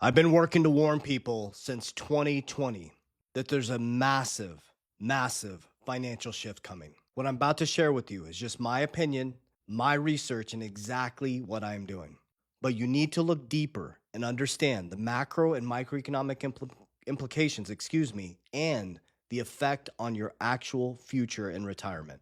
I've been working to warn people since 2020 that there's a massive, massive financial shift coming. What I'm about to share with you is just my opinion, my research, and exactly what I'm doing. But you need to look deeper and understand the macro and microeconomic implications, and the effect on your actual future in retirement.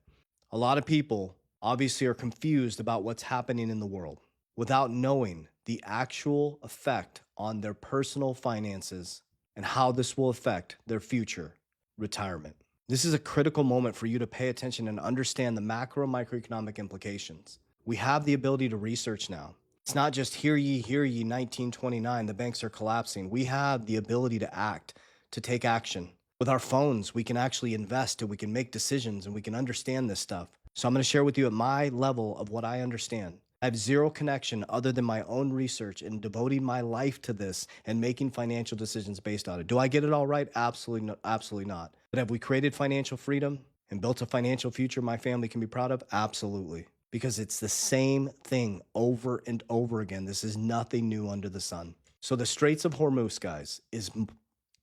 A lot of people obviously are confused about what's happening in the world without knowing the actual effect on their personal finances and how this will affect their future retirement. This is a critical moment for you to pay attention and understand the macro microeconomic implications. We have the ability to research now. It's not just hear ye, 1929, the banks are collapsing. We have the ability to act, to take action. With our phones, we can actually invest and we can make decisions and we can understand this stuff. So I'm going to share with you at my level of what I understand. I have zero connection other than my own research and devoting my life to this and making financial decisions based on it. Do I get it all right? Absolutely, absolutely not. But have we created financial freedom and built a financial future my family can be proud of? Absolutely. Because it's the same thing over and over again. This is nothing new under the sun. So the Straits of Hormuz, guys, is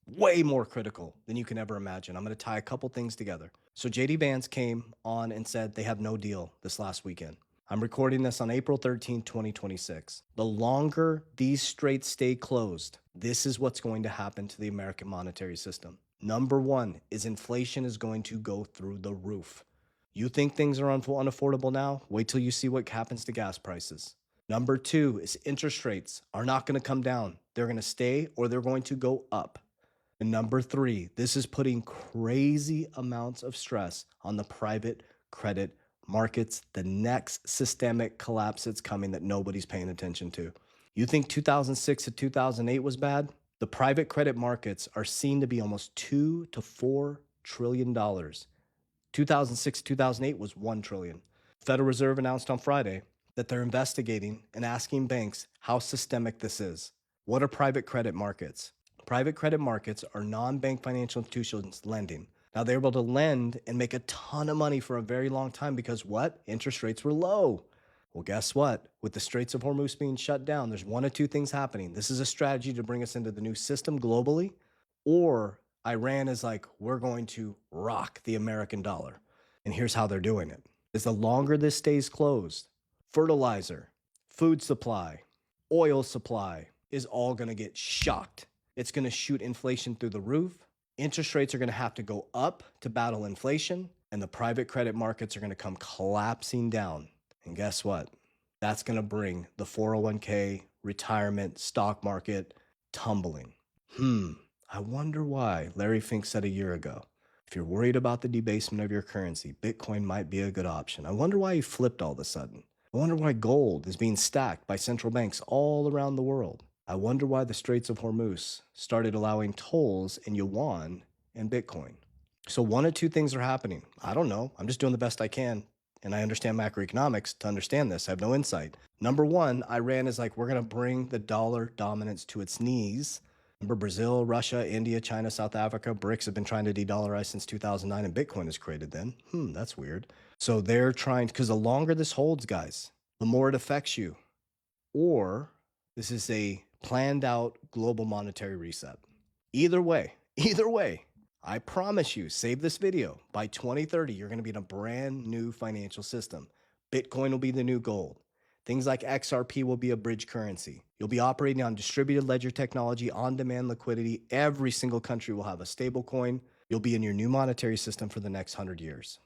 way more critical than you can ever imagine. I'm going to tie a couple things together. So JD Vance came on and said they have no deal this last weekend. I'm recording this on April 13, 2026. The longer these straits stay closed, this is what's going to happen to the American monetary system. Number one is inflation is going to go through the roof. You think things are unaffordable now? Wait till you see what happens to gas prices. Number two is interest rates are not going to come down. They're going to stay or they're going to go up. And number three, this is putting crazy amounts of stress on the private credit markets, the next systemic collapse that's coming that nobody's paying attention to. You think 2006 to 2008 was bad? The private credit markets are seen to be almost $2 to $4 trillion. 2006 2008 was 1 trillion. Federal Reserve announced on Friday that they're investigating and asking banks how systemic this is. What are private credit markets? Private credit markets are non-bank financial institutions lending. Now, they're able to lend and make a ton of money for a very long time because what? Interest rates were low. Well, guess what? With the Straits of Hormuz being shut down, there's one of two things happening. This is a strategy to bring us into the new system globally, or Iran is like, we're going to rock the American dollar. And here's how they're doing it. Is the longer this stays closed, fertilizer, food supply, oil supply is all going to get shocked. It's going to shoot inflation through the roof. Interest rates are going to have to go up to battle inflation, and the private credit markets are going to come collapsing down. And guess what? That's going to bring the 401k, retirement, stock market tumbling. I wonder why Larry Fink said a year ago, if you're worried about the debasement of your currency, Bitcoin might be a good option. I wonder why he flipped all of a sudden. I wonder why gold is being stacked by central banks all around the world. I wonder why the Straits of Hormuz started allowing tolls in yuan and Bitcoin. So one of two things are happening. I don't know. I'm just doing the best I can. And I understand macroeconomics to understand this. I have no insight. Number one, Iran is like, we're going to bring the dollar dominance to its knees. Remember Brazil, Russia, India, China, South Africa, BRICS have been trying to de-dollarize since 2009 and Bitcoin is created then. That's weird. So they're trying, because the longer this holds, guys, the more it affects you. Or this is a planned out global monetary reset. Either way, I promise you, save this video. By 2030, you're going to be in a brand new financial system. Bitcoin will be the new gold. Things like XRP will be a bridge currency. You'll be operating on distributed ledger technology, on-demand liquidity. Every single country will have a stable coin. You'll be in your new monetary system for the next 100 years.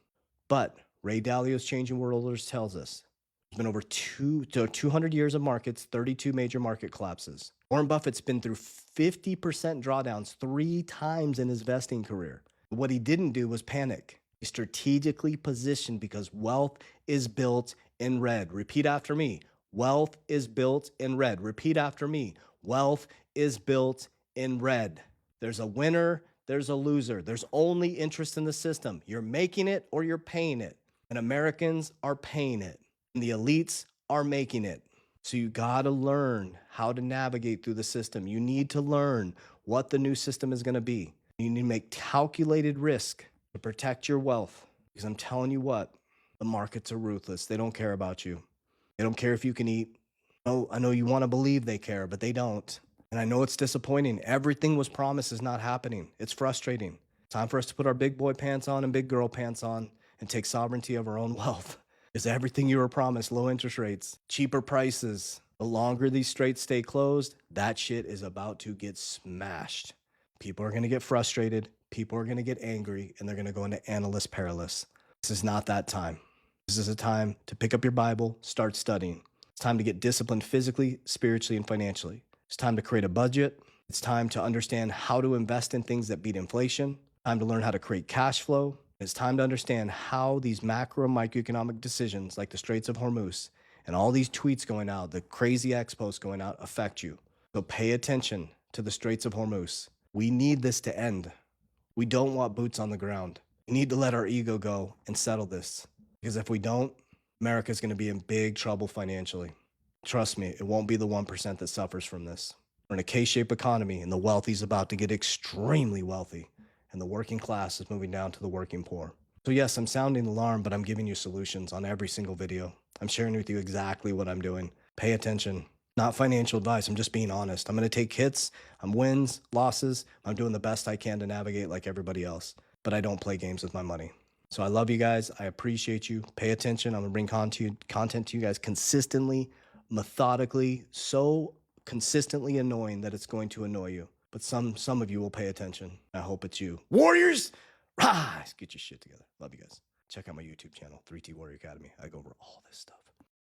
But Ray Dalio's Changing World Orders tells us there's been over 200 years of markets, 32 major market collapses. Warren Buffett's been through 50% drawdowns 3 times in his vesting career. But what he didn't do was panic. He strategically positioned because wealth is built in red. Repeat after me. Wealth is built in red. Repeat after me. Wealth is built in red. There's a winner, there's a loser. There's only interest in the system. You're making it or you're paying it. And Americans are paying it. And the elites are making it. So you got to learn how to navigate through the system. You need to learn what the new system is going to be. You need to make calculated risk to protect your wealth. Because I'm telling you what, the markets are ruthless. They don't care about you. They don't care if you can eat. Oh, I know you want to believe they care, but they don't. And I know it's disappointing. Everything was promised is not happening. It's frustrating. Time for us to put our big boy pants on and big girl pants on and take sovereignty of our own wealth. Is everything you were promised, low interest rates, cheaper prices. The longer these straits stay closed, that shit is about to get smashed. People are going to get frustrated. People are going to get angry, and they're going to go into analyst paralysis. This is not that time. This is a time to pick up your Bible, start studying. It's time to get disciplined physically, spiritually, and financially. It's time to create a budget. It's time to understand how to invest in things that beat inflation. Time to learn how to create cash flow. It's time to understand how these macro and microeconomic decisions like the Straits of Hormuz and all these tweets going out, the crazy X posts going out affect you. So pay attention to the Straits of Hormuz. We need this to end. We don't want boots on the ground. We need to let our ego go and settle this. Because if we don't, America's going to be in big trouble financially. Trust me, it won't be the 1% that suffers from this. We're in a K-shaped economy, and the wealthy's about to get extremely wealthy, and the working class is moving down to the working poor. So yes, I'm sounding the alarm, but I'm giving you solutions on every single video. I'm sharing with you exactly what I'm doing. Pay attention. Not financial advice. I'm just being honest. I'm going to take hits. I'm wins, losses. I'm doing the best I can to navigate like everybody else, but I don't play games with my money. So I love you guys. I appreciate you. Pay attention. I'm going to bring content to you guys consistently, methodically, so consistently annoying that it's going to annoy you. But some of you will pay attention. I hope it's you. Warriors, rise! Get your shit together. Love you guys. Check out my YouTube channel, 3T Warrior Academy. I go over all this stuff.